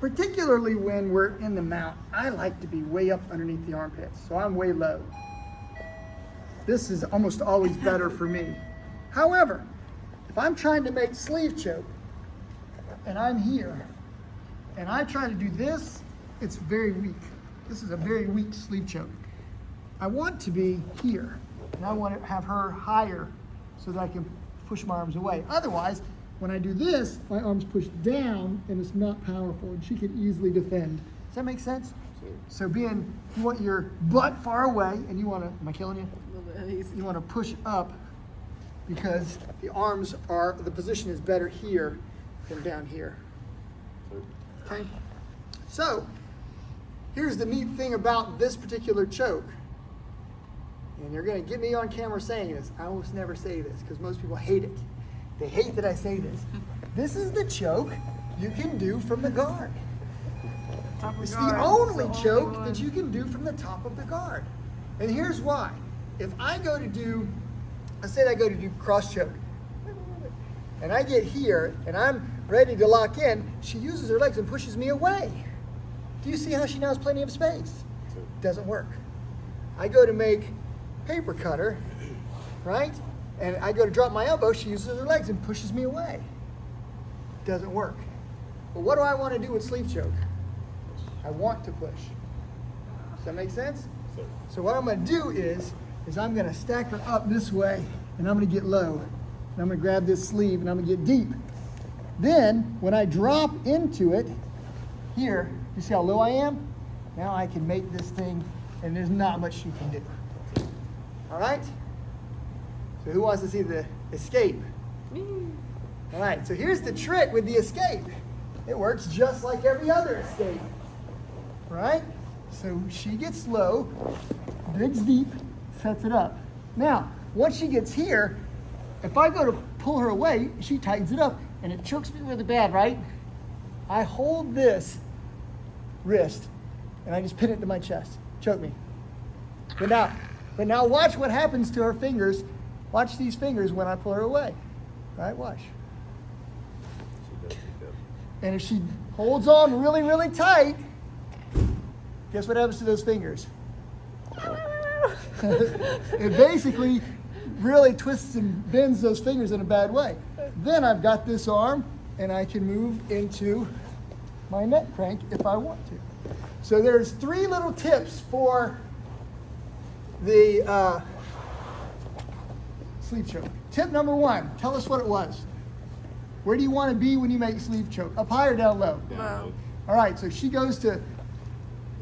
particularly when we're in the mount, I like to be way up underneath the armpits, so I'm way low. This is almost always better for me. However, if I'm trying to make sleeve choke, and I'm here, and I try to do this, it's very weak. This is a very weak sleeve choke. I want to be here, and I want to have her higher so that I can push my arms away. Otherwise, when I do this, my arms push down, and it's not powerful, and she can easily defend. Does that make sense? So you want your butt far away, and you want to, am I killing you? A little bit. You want to push up because the position is better here than down here. Okay? So, here's the neat thing about this particular choke. And you're going to get me on camera saying this. I almost never say this because most people hate it. They hate that I say this. This is the choke you can do from the guard. It's the only choke that you can do from the top of the guard. And here's why. If I go to do, let's say I go to do cross choke, and I get here, and I'm ready to lock in, she uses her legs and pushes me away. Do you see how she now has plenty of space? Doesn't work. I go to make paper cutter, right? And I go to drop my elbow, she uses her legs and pushes me away. Doesn't work. But what do I want to do with sleeve choke? I want to push. Does that make sense? So what I'm going to do is I'm going to stack her up this way, and I'm going to get low. And I'm going to grab this sleeve, and I'm going to get deep. Then, when I drop into it, here, you see how low I am? Now I can make this thing, and there's not much you can do. All right? So who wants to see the escape? Me. All right, so here's the trick with the escape. It works just like every other escape. Right? So she gets low, digs deep, sets it up. Now, once she gets here, if I go to pull her away, she tightens it up, and it chokes me really bad, right? I hold this wrist, and I just pin it to my chest. Choke me. But now watch what happens to her fingers. Watch these fingers when I pull her away. Right? Watch. And if she holds on really, really tight, guess what happens to those fingers? It basically really twists and bends those fingers in a bad way. Then I've got this arm, and I can move into my neck crank if I want to. So there's 3 little tips for the sleeve choke. Tip number 1, tell us what it was. Where do you want to be when you make sleeve choke? Up high or down low? Down low. All right, so she goes to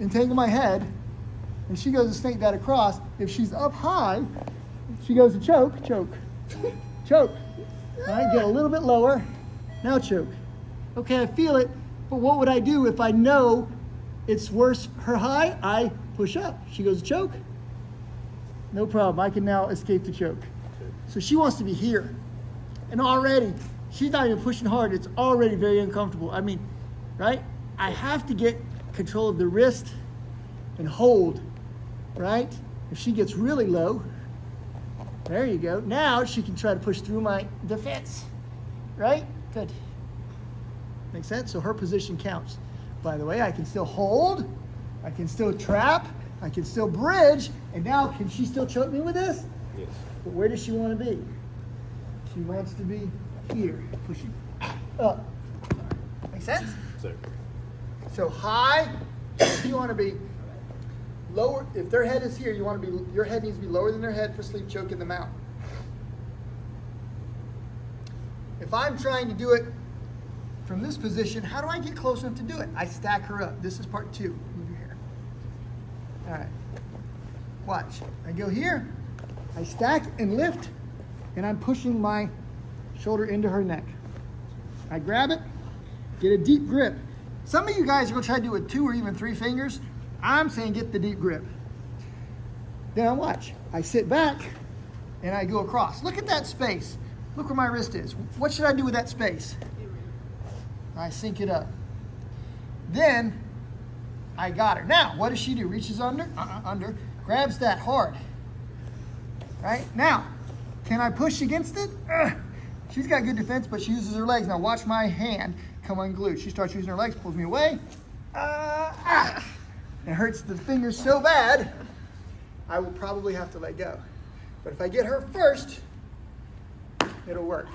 entangle my head, and she goes to snake that across. If she's up high, she goes to choke. All right, get a little bit lower. Now choke. Okay, I feel it, but what would I do if I know it's worse her high? I push up. She goes to choke. No problem. I can now escape the choke. So she wants to be here. And already, she's not even pushing hard. It's already very uncomfortable. I mean, right? I have to get control of the wrist and hold, right? If she gets really low, there you go. Now she can try to push through my defense, right? Good. Makes sense? So her position counts. By the way, I can still hold, I can still trap, I can still bridge, and now can she still choke me with this? Yes. But where does she want to be? She wants to be here, pushing up. Make sense? Sir. So high, you want to be lower. If their head is here, your head needs to be lower than their head for sleeve choke in the mount. If I'm trying to do it from this position, how do I get close enough to do it? I stack her up. This is part 2. Move your hair. All right. Watch. I go here, I stack and lift, and I'm pushing my shoulder into her neck. I grab it, get a deep grip. Some of you guys are going to try to do it with 2 or even 3 fingers. I'm saying get the deep grip. Then I watch. I sit back, and I go across. Look at that space. Look where my wrist is. What should I do with that space? I sink it up. Then I got her. Now, what does she do? Reaches under, grabs that hard. Right? Now, can I push against it? She's got good defense, but she uses her legs. Now watch my hand become unglued. She starts using her legs, pulls me away. It hurts the fingers so bad, I will probably have to let go. But if I get her first, it'll work.